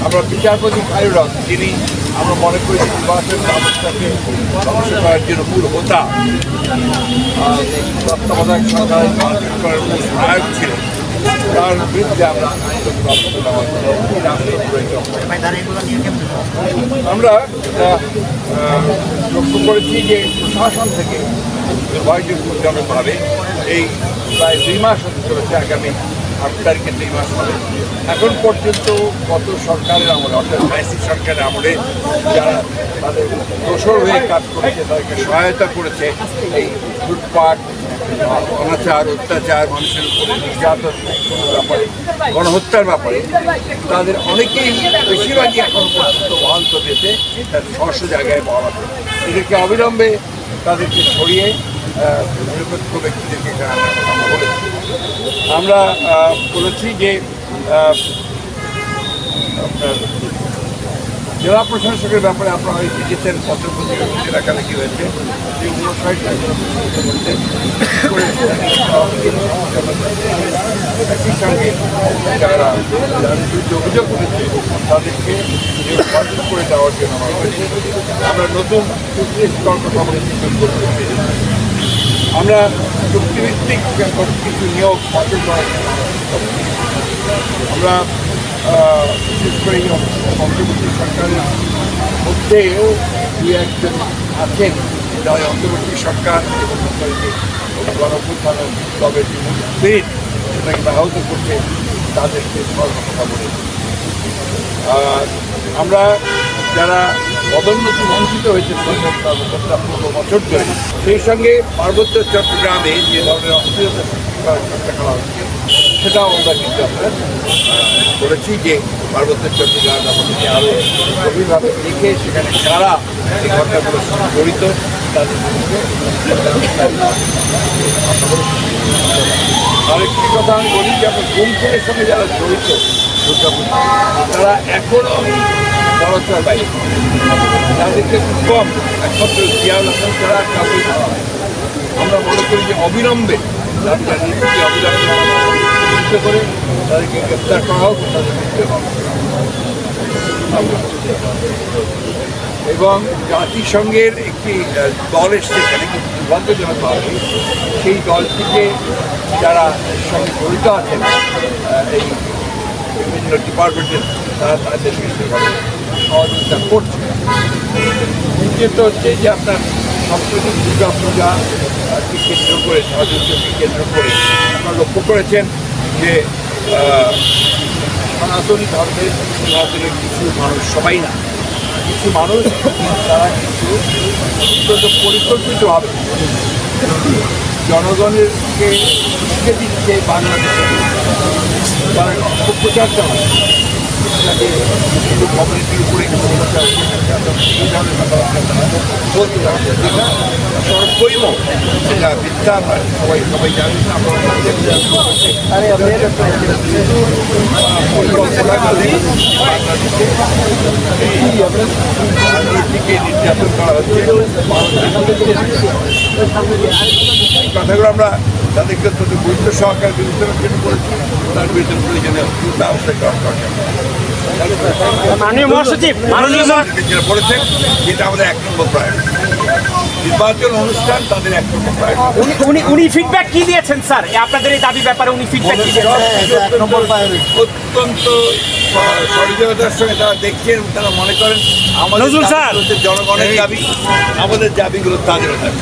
আমরা বিচারপতি খায়রুল হক, যিনি আমরা মনে করি নির্বাচন ব্যবস্থাকে ধ্বংস করার জন্য মূল হোতা, তত্ত্বাবধায়ক সরকারের মার্কেট করার মূল সহায়ক ছিলেন, তার বিরুদ্ধে আমরা আমরা লক্ষ্য করেছি যে প্রশাসন থেকে দুর্ভাগ্যজনকভাবে এই প্রায় 2 মাস হতে চলেছে, আগামী 8 তারিখে 2 মাস হবে। এখন পর্যন্ত গত সরকারের আমলে, অর্থাৎ আইসি সরকারের আমলে যারা তাদের দোষর হয়ে কাজ করেছে, তাদেরকে সহায়তা করেছে এই লুটপাট, অনাচার, অত্যাচার, মানুষের উপরে নির্যাতন ব্যাপারে, গণহত্যার ব্যাপারে তাদের অনেকেই, বেশিরভাগই এখন পর্যন্ত বহাল তবিয়তে তার 600 জায়গায় বহাল আছে। এদেরকে অবিলম্বে তাদেরকে সরিয়ে নিরপেক্ষ ব্যক্তিদেরকে আমরা বলেছি। আমরা বলেছি যে আপনার জেলা প্রশাসকের ব্যাপারে আপনারা হয়তো দেখেছেন, পত্রপত্রিকা লেখালেখি হয়েছে যে 59 সঙ্গে যারা অভিযোগ করেছে তাদেরকে করে দেওয়ার জন্য আমরা নতুন কথা বলে আমরা চুক্তিভিত্তিক কিছু নিয়োগ বাতিল করার আমরা বিশেষ করে অন্তর্বর্তী সরকারের মধ্যেও 2-1 আছেন যারা অন্তর্বর্তী সরকার এবং গণঅভ্যুত্থানের দলের যে স্পিরিট সেটাকে ব্যাহত করছে, তাদেরকে কথা বলে। আমরা যারা পদোন্নতি বঞ্চিত হয়েছে 15 বছর ধরে, সেই সঙ্গে পার্বত্য চট্টগ্রামে যে ধরনের অস্থিরতা চেষ্টা করা হচ্ছে সেটাও আমরা কিন্তু আমরা বলেছি যে পার্বত্য চট্টগ্রাম আমাদেরকে আরও গভীরভাবে দেখে সেখানে কারা এই ঘটনাগুলোর সঙ্গে জড়িত তাদের বিরুদ্ধে। আরেকটি কথা আমি বলি যে আপনার গুমখুনের সঙ্গে যারা জড়িত তারা এখনও বড়চর বাইরে, তাদেরকে খুব কম, একমাত্র জিয়াউল হাসান ছাড়া কাউকে আমরা মনে করি যে অবিলম্বে অবিলম্বে করে তাদেরকে গ্রেপ্তার করা হোক, তাদের মুক্তি হোক। এবং জাতিসংঘের একটি দল এসছে এখানে, কিন্তু দুর্ভাগ্যজনকভাবে সেই দলটিকে যারা সঙ্গে জড়িত আছেন এই বিভিন্ন ডিপার্টমেন্টের, তারা তাদের বিশেষভাবে সহযোগিতা করছে। দ্বিতীয়ত হচ্ছে যে আপনার সম্প্রতি দুর্গাপূজাকে কেন্দ্র করে, সহযোগিতাকে কেন্দ্র করে আপনারা লক্ষ্য করেছেন যে সনাতনী ধর্মের কিছু মানুষ, সবাই না, কিছু মানুষ তারা কিছু অত্যন্ত পরিকল্পিতভাবে জনগণেরকে শিখে দিচ্ছে বাংলাদেশে, তারা অপপ্রচার চালাচ্ছে, তাকে হিন্দু কমিউনিটির উপরে এই ধরনের কথাবার্তা তারা বলতে পারছে, যেটা সর্বৈম সেটা মিথ্যা, সবাই জানেন। বাংলাদেশে নির্যাতন করা হচ্ছে, কথাগুলো আমরা তাদেরকে অত্যন্ত গুরুত্ব সহকারে বিবেচনার জন্য করেছি, তার বিরুদ্ধে প্রয়োজনীয় ব্যবস্থা গ্রহণ করা মাননীয় মহাসচিব যেটা বলেছেন, যেটা আমাদের 1 নম্বর প্রায়োরিটি। নির্বাচন অনুষ্ঠান তাদের 1 নম্বর প্রায়োরিটি। উনি ফিডব্যাক কি দিয়েছেন স্যার আপনাদের এই দাবি ব্যাপারে? উনি ফিডব্যাক কি দিয়েছেন? অত্যন্ত সহযোগিতার সঙ্গে তারা দেখছেন, তারা মনে করেন আমাদের জনগণের দাবি, আমাদের দাবিগুলো তাদেরও দাবি।